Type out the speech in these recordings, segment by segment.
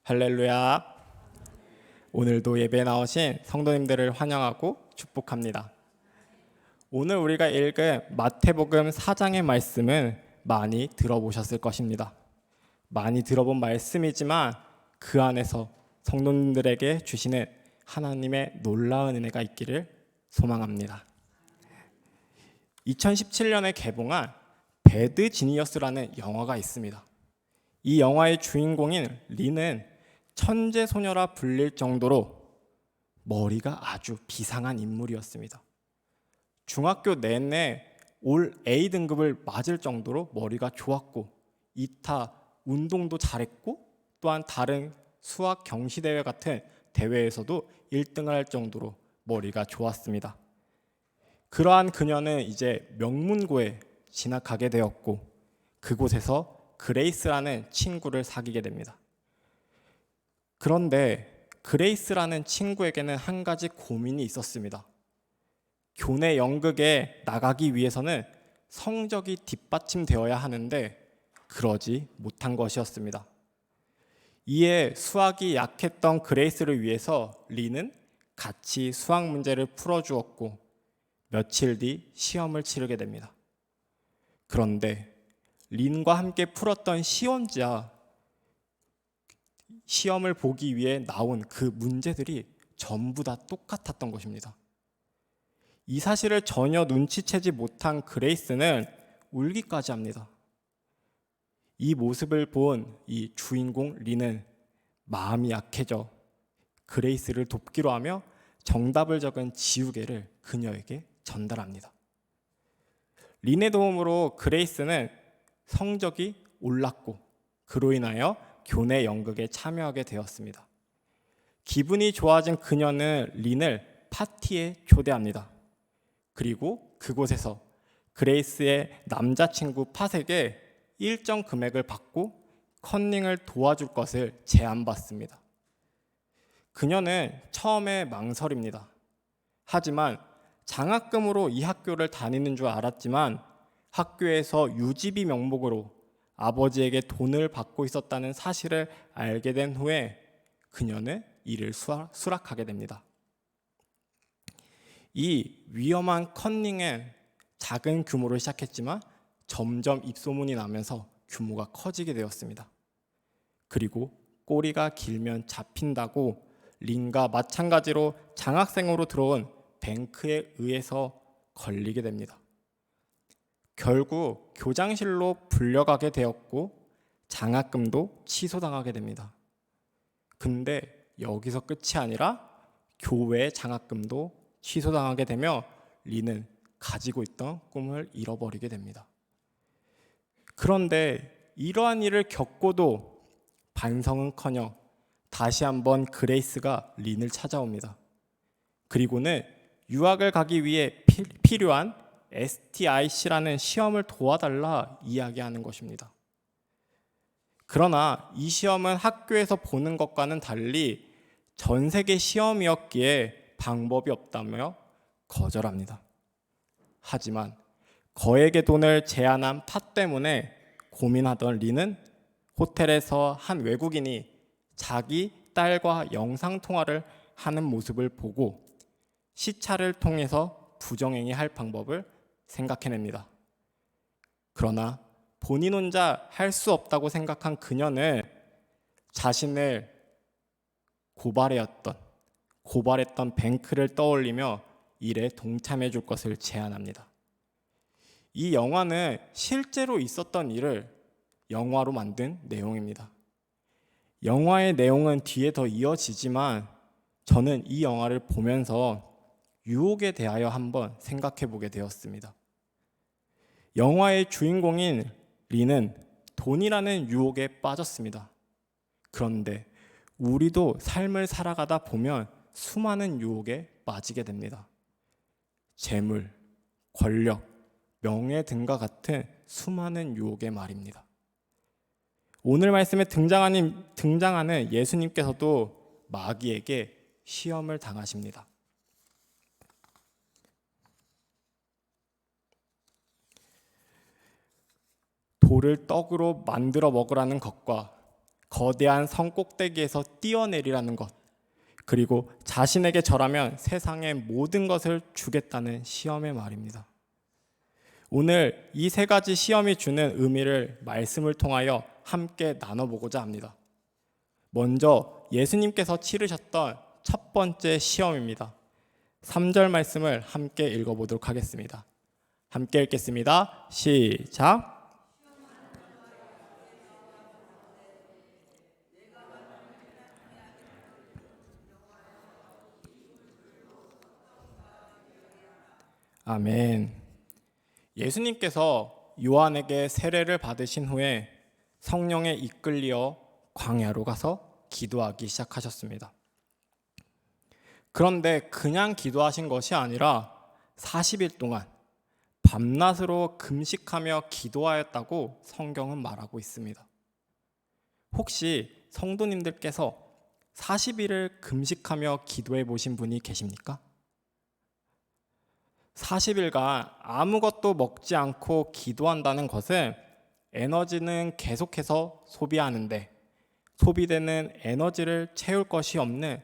할렐루야. 오늘도 예배에 나오신 성도님들을 환영하고 축복합니다. 오늘 우리가 읽은 마태복음 4장의 말씀은 많이 들어보셨을 것입니다. 많이 들어본 말씀이지만 그 안에서 성도님들에게 주시는 하나님의 놀라운 은혜가 있기를 소망합니다. 2017년에 개봉한 배드 지니어스라는 영화가 있습니다. 이 영화의 주인공인 리는 천재 소녀라 불릴 정도로 머리가 아주 비상한 인물이었습니다. 중학교 내내 올 A 등급을 맞을 정도로 머리가 좋았고 이타 운동도 잘했고 또한 다른 수학 경시대회 같은 대회에서도 1등을 할 정도로 머리가 좋았습니다. 그러한 그녀는 이제 명문고에 진학하게 되었고 그곳에서 그레이스라는 친구를 사귀게 됩니다. 그런데 그레이스라는 친구에게는 한 가지 고민이 있었습니다. 교내 연극에 나가기 위해서는 성적이 뒷받침되어야 하는데 그러지 못한 것이었습니다. 이에 수학이 약했던 그레이스를 위해서 리는 같이 수학 문제를 풀어주었고 며칠 뒤 시험을 치르게 됩니다. 그런데 린과 함께 풀었던 시험지와 시험을 보기 위해 나온 그 문제들이 전부 다 똑같았던 것입니다. 이 사실을 전혀 눈치채지 못한 그레이스는 울기까지 합니다. 이 모습을 본 이 주인공 린은 마음이 약해져 그레이스를 돕기로 하며 정답을 적은 지우개를 그녀에게 전달합니다. 린의 도움으로 그레이스는 성적이 올랐고 그로 인하여 교내 연극에 참여하게 되었습니다. 기분이 좋아진 그녀는 린을 파티에 초대합니다. 그리고 그곳에서 그레이스의 남자친구 팟에게 일정 금액을 받고 컨닝을 도와줄 것을 제안받습니다. 그녀는 처음에 망설입니다. 하지만 장학금으로 이 학교를 다니는 줄 알았지만 학교에서 유지비 명목으로 아버지에게 돈을 받고 있었다는 사실을 알게 된 후에 그녀는 이를 수락하게 됩니다. 이 위험한 컨닝은 작은 규모로 시작했지만 점점 입소문이 나면서 규모가 커지게 되었습니다. 그리고 꼬리가 길면 잡힌다고 린과 마찬가지로 장학생으로 들어온 뱅크에 의해서 걸리게 됩니다. 결국 교장실로 불려가게 되었고 장학금도 취소당하게 됩니다. 근데 여기서 끝이 아니라 교회 장학금도 취소당하게 되며 린은 가지고 있던 꿈을 잃어버리게 됩니다. 그런데 이러한 일을 겪고도 반성은커녕 다시 한번 그레이스가 린을 찾아옵니다. 그리고는 유학을 가기 위해 필요한 STIC라는 시험을 도와달라 이야기하는 것입니다. 그러나 이 시험은 학교에서 보는 것과는 달리 전 세계 시험이었기에 방법이 없다며 거절합니다. 하지만 거액의 돈을 제한한 팟 때문에 고민하던 린은 호텔에서 한 외국인이 자기 딸과 영상통화를 하는 모습을 보고 시차를 통해서 부정행위할 방법을 생각해냅니다. 그러나 본인 혼자 할 수 없다고 생각한 그녀는 자신을 고발했던 뱅크를 떠올리며 일에 동참해 줄 것을 제안합니다. 이 영화는 실제로 있었던 일을 영화로 만든 내용입니다. 영화의 내용은 뒤에 더 이어지지만 저는 이 영화를 보면서 유혹에 대하여 한번 생각해 보게 되었습니다. 영화의 주인공인 린은 돈이라는 유혹에 빠졌습니다. 그런데 우리도 삶을 살아가다 보면 수많은 유혹에 빠지게 됩니다. 재물, 권력, 명예 등과 같은 수많은 유혹의 말입니다. 오늘 말씀에 등장하는 예수님께서도 마귀에게 시험을 당하십니다. 돌을 떡으로 만들어 먹으라는 것과 거대한 성 꼭대기에서 뛰어내리라는 것, 그리고 자신에게 절하면 세상의 모든 것을 주겠다는 시험의 말입니다. 오늘 이 세 가지 시험이 주는 의미를 말씀을 통하여 함께 나눠보고자 합니다. 먼저 예수님께서 치르셨던 첫 번째 시험입니다. 3절 말씀을 함께 읽어보도록 하겠습니다. 함께 읽겠습니다. 시작. 아멘. 예수님께서 요한에게 세례를 받으신 후에 성령에 이끌려 광야로 가서 기도하기 시작하셨습니다. 그런데 그냥 기도하신 것이 아니라 40일 동안 밤낮으로 금식하며 기도하였다고 성경은 말하고 있습니다. 혹시 성도님들께서 40일을 금식하며 기도해 보신 분이 계십니까? 40일간 아무것도 먹지 않고 기도한다는 것은 에너지는 계속해서 소비하는데 소비되는 에너지를 채울 것이 없는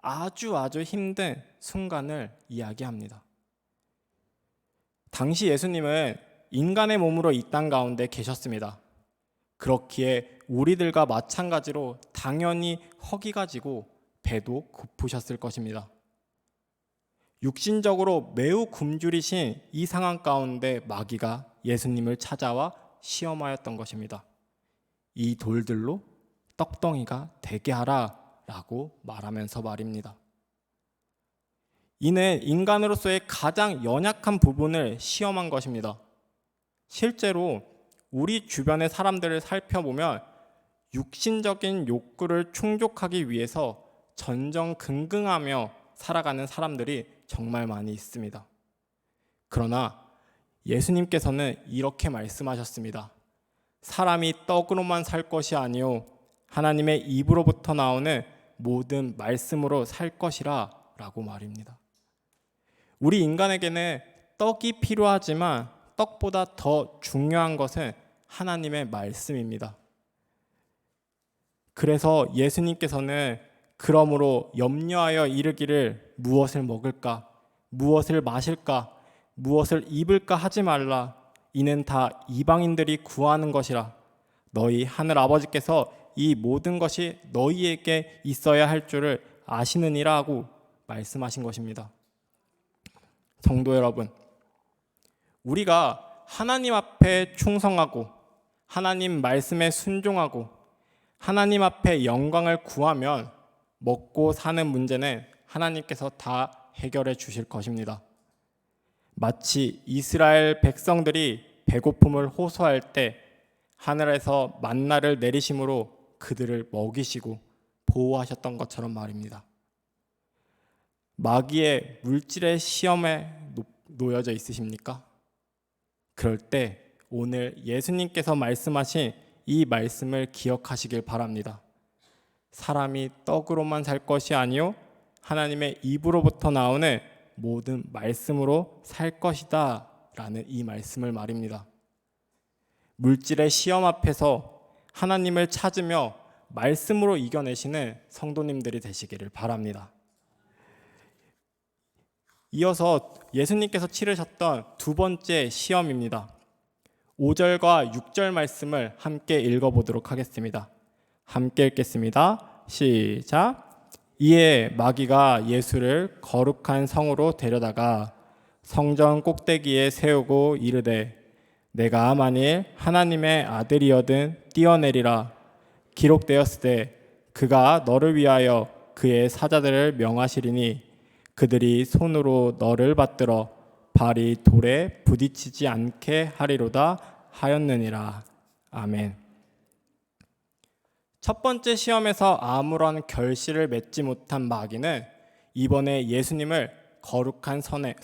아주 힘든 순간을 이야기합니다. 당시 예수님은 인간의 몸으로 이 땅 가운데 계셨습니다. 그렇기에 우리들과 마찬가지로 당연히 허기가 지고 배도 고프셨을 것입니다. 육신적으로 매우 굶주리신 이 상황 가운데 마귀가 예수님을 찾아와 시험하였던 것입니다. 이 돌들로 떡덩이가 되게 하라 라고 말하면서 말입니다. 이는 인간으로서의 가장 연약한 부분을 시험한 것입니다. 실제로 우리 주변의 사람들을 살펴보면 육신적인 욕구를 충족하기 위해서 전전긍긍하며 살아가는 사람들이 정말 많이 있습니다. 그러나 예수님께서는 이렇게 말씀하셨습니다. 사람이 떡으로만 살 것이 아니요 하나님의 입으로부터 나오는 모든 말씀으로 살 것이라 라고 말입니다. 우리 인간에게는 떡이 필요하지만 떡보다 더 중요한 것은 하나님의 말씀입니다. 그래서 예수님께서는 그러므로 염려하여 이르기를 무엇을 먹을까, 무엇을 마실까, 무엇을 입을까 하지 말라. 이는 다 이방인들이 구하는 것이라. 너희 하늘 아버지께서 이 모든 것이 너희에게 있어야 할 줄을 아시느니라 하고 말씀하신 것입니다. 성도 여러분, 우리가 하나님 앞에 충성하고 하나님 말씀에 순종하고 하나님 앞에 영광을 구하면 먹고 사는 문제는 하나님께서 다 해결해 주실 것입니다. 마치 이스라엘 백성들이 배고픔을 호소할 때 하늘에서 만나를 내리심으로 그들을 먹이시고 보호하셨던 것처럼 말입니다. 마귀의 물질의 시험에 놓여져 있으십니까? 그럴 때 오늘 예수님께서 말씀하신 이 말씀을 기억하시길 바랍니다. 사람이 떡으로만 살 것이 아니요 하나님의 입으로부터 나오는 모든 말씀으로 살 것이다 라는 이 말씀을 말입니다. 물질의 시험 앞에서 하나님을 찾으며 말씀으로 이겨내시는 성도님들이 되시기를 바랍니다. 이어서 예수님께서 치르셨던 두 번째 시험입니다. 5절과 6절 말씀을 함께 읽어보도록 하겠습니다. 함께 읽겠습니다. 시작. 이에 마귀가 예수를 거룩한 성으로 데려다가 성전 꼭대기에 세우고 이르되 내가 만일 하나님의 아들이어든 뛰어내리라. 기록되었으되 그가 너를 위하여 그의 사자들을 명하시리니 그들이 손으로 너를 받들어 발이 돌에 부딪히지 않게 하리로다 하였느니라. 아멘. 첫 번째 시험에서 아무런 결실을 맺지 못한 마귀는 이번에 예수님을 거룩한 성에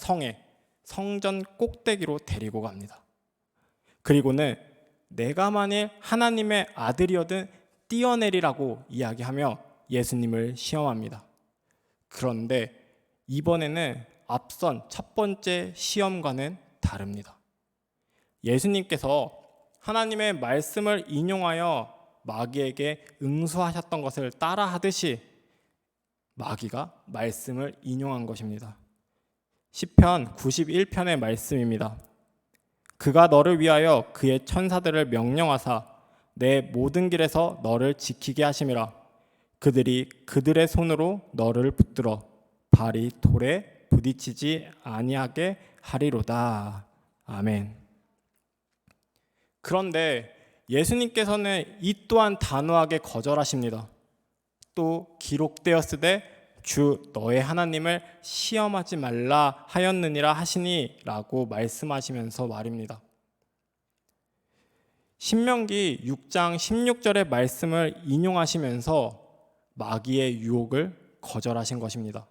성전 꼭대기로 데리고 갑니다. 그리고는 내가 만일 하나님의 아들이어든 뛰어내리라고 이야기하며 예수님을 시험합니다. 그런데 이번에는 앞선 첫 번째 시험과는 다릅니다. 예수님께서 하나님의 말씀을 인용하여 마귀에게 응수하셨던 것을 따라하듯이 마귀가 말씀을 인용한 것입니다. 시편 91편의 말씀입니다. 그가 너를 위하여 그의 천사들을 명령하사 내 모든 길에서 너를 지키게 하심이라. 그들이 그들의 손으로 너를 붙들어 발이 돌에 부딪히지 아니하게 하리로다. 아멘. 그런데 예수님께서는 이 또한 단호하게 거절하십니다. 또 기록되었으되 주 너의 하나님을 시험하지 말라 하였느니라 하시니 라고 말씀하시면서 말입니다. 신명기 6장 16절의 말씀을 인용하시면서 마귀의 유혹을 거절하신 것입니다.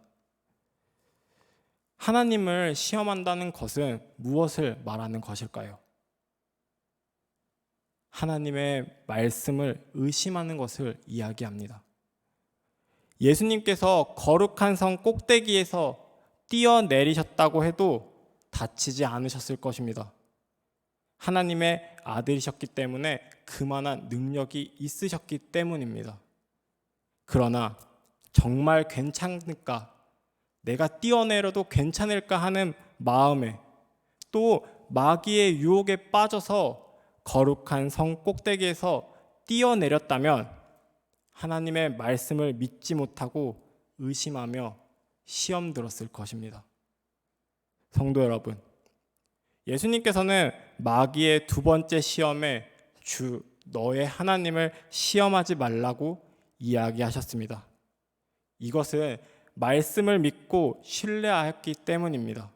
하나님을 시험한다는 것은 무엇을 말하는 것일까요? 하나님의 말씀을 의심하는 것을 이야기합니다. 예수님께서 거룩한 성 꼭대기에서 뛰어내리셨다고 해도 다치지 않으셨을 것입니다. 하나님의 아들이셨기 때문에 그만한 능력이 있으셨기 때문입니다. 그러나 정말 괜찮을까? 내가 뛰어내려도 괜찮을까 하는 마음에 또 마귀의 유혹에 빠져서 거룩한 성 꼭대기에서 뛰어내렸다면 하나님의 말씀을 믿지 못하고 의심하며 시험 들었을 것입니다. 성도 여러분, 예수님께서는 마귀의 두 번째 시험에 주 너의 하나님을 시험하지 말라고 이야기하셨습니다. 이것은 말씀을 믿고 신뢰하였기 때문입니다.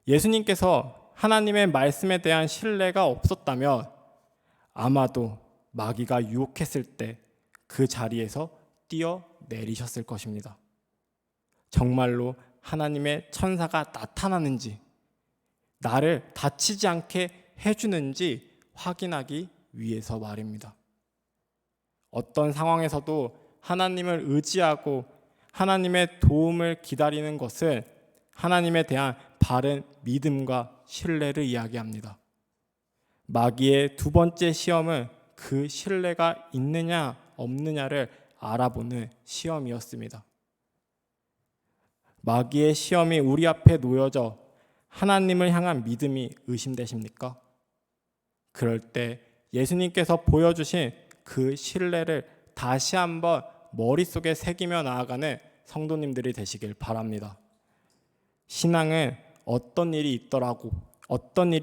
예수님께서 하나님의 말씀에 대한 신뢰가 없었다면 아마도 마귀가 유혹했을 때 그 자리에서 뛰어내리셨을 것입니다. 정말로 하나님의 천사가 나타나는지 나를 다치지 않게 해주는지 확인하기 위해서 말입니다. 어떤 상황에서도 하나님을 의지하고 하나님의 도움을 기다리는 것은 하나님에 대한 바른 믿음과 신뢰를 이야기합니다. 마귀의 두 번째 시험은 그 신뢰가 있느냐 없느냐를 알아보는 시험이었습니다. 마귀의 시험이 우리 앞에 놓여져 하나님을 향한 믿음이 의심되십니까? 그럴 때 예수님께서 보여주신 그 신뢰를 다시 한번 머릿속에 새기며 나아가는 성도님들이 되시길 바랍니다. 신앙은 어떤 일이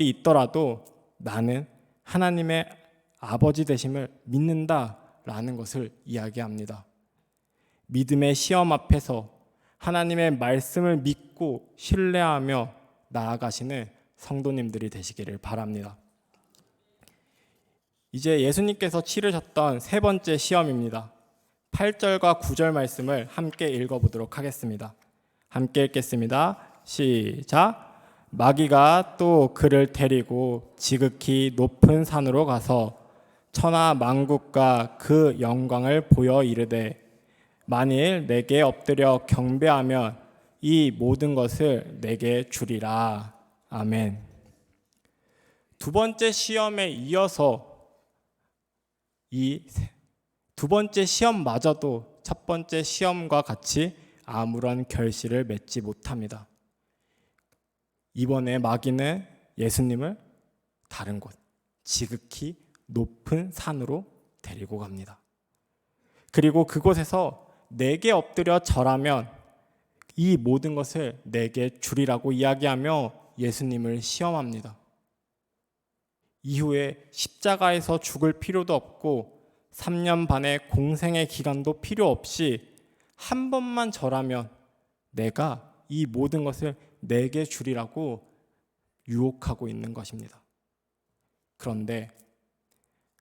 있더라도 나는 하나님의 아버지 되심을 믿는다라는 것을 이야기합니다. 믿음의 시험 앞에서 하나님의 말씀을 믿고 신뢰하며 나아가시는 성도님들이 되시기를 바랍니다. 이제 예수님께서 치르셨던 세 번째 시험입니다. 8절과 9절 말씀을 함께 읽어보도록 하겠습니다. 함께 읽겠습니다. 시작. 마귀가 또 그를 데리고 지극히 높은 산으로 가서 천하 만국과 그 영광을 보여 이르되 만일 내게 엎드려 경배하면 이 모든 것을 내게 주리라. 아멘. 두 번째 시험에 이어서 이 두 번째 시험마저도 첫 번째 시험과 같이 아무런 결실을 맺지 못합니다. 이번에 마귀는 예수님을 다른 곳, 지극히 높은 산으로 데리고 갑니다. 그리고 그곳에서 내게 엎드려 절하면 이 모든 것을 내게 주리라고 이야기하며 예수님을 시험합니다. 이후에 십자가에서 죽을 필요도 없고 3년 반의 공생의 기간도 필요 없이 한 번만 절하면 내가 이 모든 것을 내게 주리라고 유혹하고 있는 것입니다. 그런데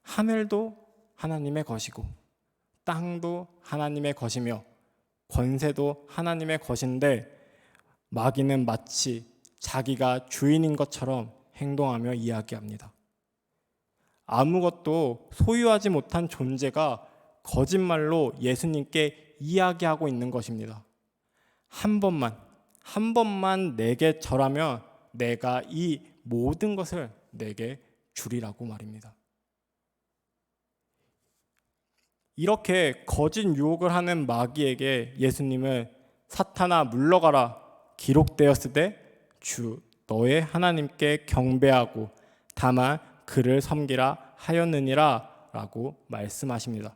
하늘도 하나님의 것이고 땅도 하나님의 것이며 권세도 하나님의 것인데 마귀는 마치 자기가 주인인 것처럼 행동하며 이야기합니다. 아무것도 소유하지 못한 존재가 거짓말로 예수님께 이야기하고 있는 것입니다. 한 번만 내게 절하면 내가 이 모든 것을 내게 주리라고 말입니다. 이렇게 거짓 유혹을 하는 마귀에게 예수님은 사탄아 물러가라 기록되었으되 주 너의 하나님께 경배하고 다만 그를 섬기라 하였느니라 라고 말씀하십니다.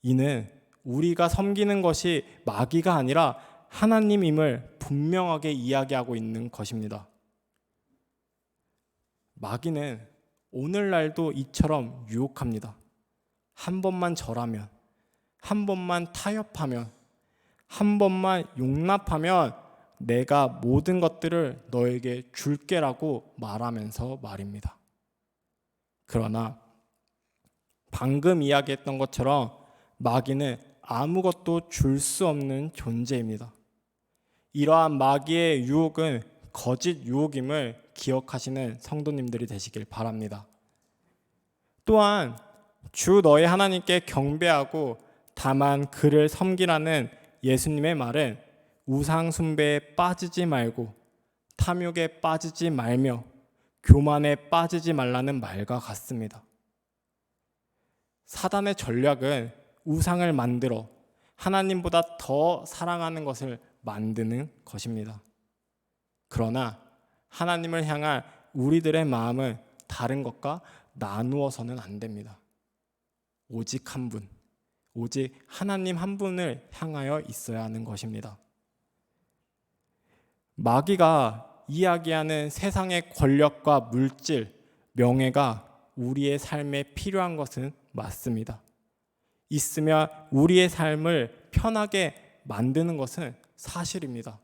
이는 우리가 섬기는 것이 마귀가 아니라 하나님임을 분명하게 이야기하고 있는 것입니다. 마귀는 오늘날도 이처럼 유혹합니다. 한 번만 절하면, 한 번만 타협하면, 한 번만 용납하면 내가 모든 것들을 너에게 줄게라고 말하면서 말입니다. 그러나 방금 이야기했던 것처럼 마귀는 아무것도 줄 수 없는 존재입니다. 이러한 마귀의 유혹은 거짓 유혹임을 기억하시는 성도님들이 되시길 바랍니다. 또한 주 너의 하나님께 경배하고 다만 그를 섬기라는 예수님의 말은 우상 숭배에 빠지지 말고 탐욕에 빠지지 말며 교만에 빠지지 말라는 말과 같습니다. 사단의 전략은 우상을 만들어 하나님보다 더 사랑하는 것을 만드는 것입니다. 그러나 하나님을 향한 우리들의 마음은 다른 것과 나누어서는 안 됩니다. 오직 한 분, 오직 하나님 한 분을 향하여 있어야 하는 것입니다. 마귀가 이야기하는 세상의 권력과 물질, 명예가 우리의 삶에 필요한 것은 맞습니다. 있으면 우리의 삶을 편하게 만드는 것은 사실입니다.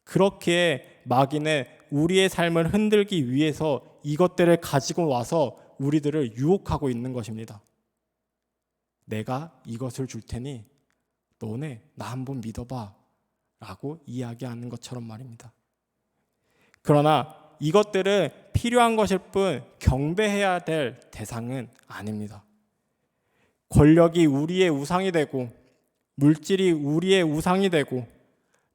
그렇기에 마귀는 우리의 삶을 흔들기 위해서 이것들을 가지고 와서 우리들을 유혹하고 있는 것입니다. 내가 이것을 줄 테니 너네 나 한번 믿어봐 라고 이야기하는 것처럼 말입니다. 그러나 이것들은 필요한 것일 뿐 경배해야 될 대상은 아닙니다. 권력이 우리의 우상이 되고 물질이 우리의 우상이 되고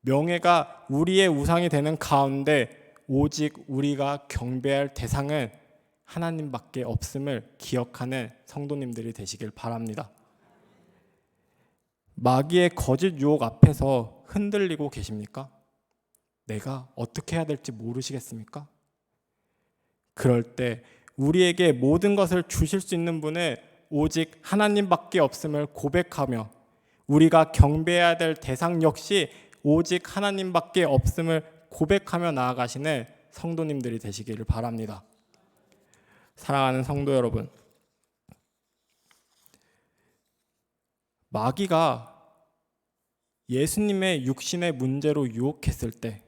명예가 우리의 우상이 되는 가운데 오직 우리가 경배할 대상은 하나님밖에 없음을 기억하는 성도님들이 되시길 바랍니다. 마귀의 거짓 유혹 앞에서 흔들리고 계십니까? 내가 어떻게 해야 될지 모르시겠습니까? 그럴 때 우리에게 모든 것을 주실 수 있는 분은 오직 하나님밖에 없음을 고백하며 우리가 경배해야 될 대상 역시 오직 하나님밖에 없음을 고백하며 나아가시는 성도님들이 되시기를 바랍니다. 사랑하는 성도 여러분, 마귀가 예수님의 육신의 문제로 유혹했을 때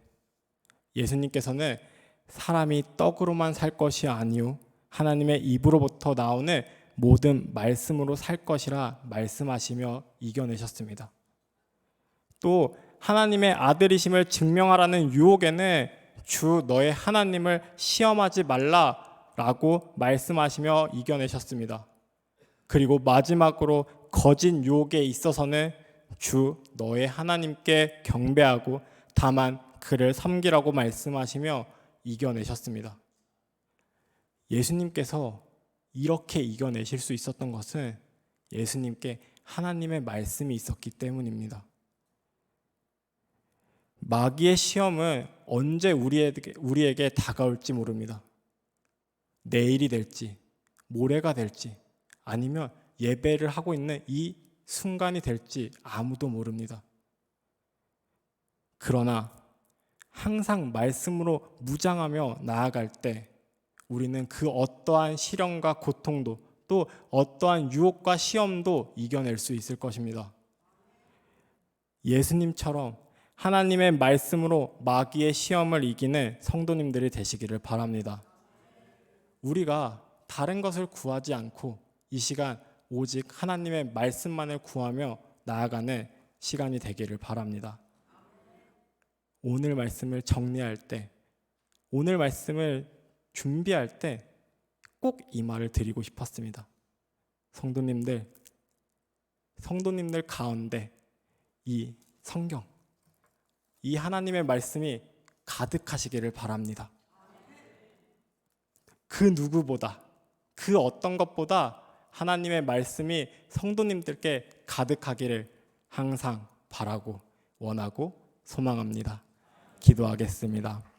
예수님께서는 사람이 떡으로만 살 것이 아니요 하나님의 입으로부터 나오는 모든 말씀으로 살 것이라 말씀하시며 이겨내셨습니다. 또 하나님의 아들이심을 증명하라는 유혹에는 주 너의 하나님을 시험하지 말라라고 말씀하시며 이겨내셨습니다. 그리고 마지막으로 거짓 유혹에 있어서는 주 너의 하나님께 경배하고 다만 그를 섬기라고 말씀하시며 이겨내셨습니다. 예수님께서 이렇게 이겨내실 수 있었던 것은 예수님께 하나님의 말씀이 있었기 때문입니다. 마귀의 시험은 언제 우리에게 다가올지 모릅니다. 내일이 될지, 모레가 될지, 아니면 예배를 하고 있는 이 순간이 될지 아무도 모릅니다. 그러나 항상 말씀으로 무장하며 나아갈 때 우리는 그 어떠한 시련과 고통도 또 어떠한 유혹과 시험도 이겨낼 수 있을 것입니다. 예수님처럼 하나님의 말씀으로 마귀의 시험을 이기는 성도님들이 되시기를 바랍니다. 우리가 다른 것을 구하지 않고 이 시간 오직 하나님의 말씀만을 구하며 나아가는 시간이 되기를 바랍니다. 오늘 말씀을 정리할 때, 오늘 말씀을 준비할 때 꼭 이 말을 드리고 싶었습니다. 성도님들 가운데 이 성경, 이 하나님의 말씀이 가득하시기를 바랍니다. 그 누구보다, 그 어떤 것보다 하나님의 말씀이 성도님들께 가득하기를 항상 바라고 원하고 소망합니다. 기도하겠습니다.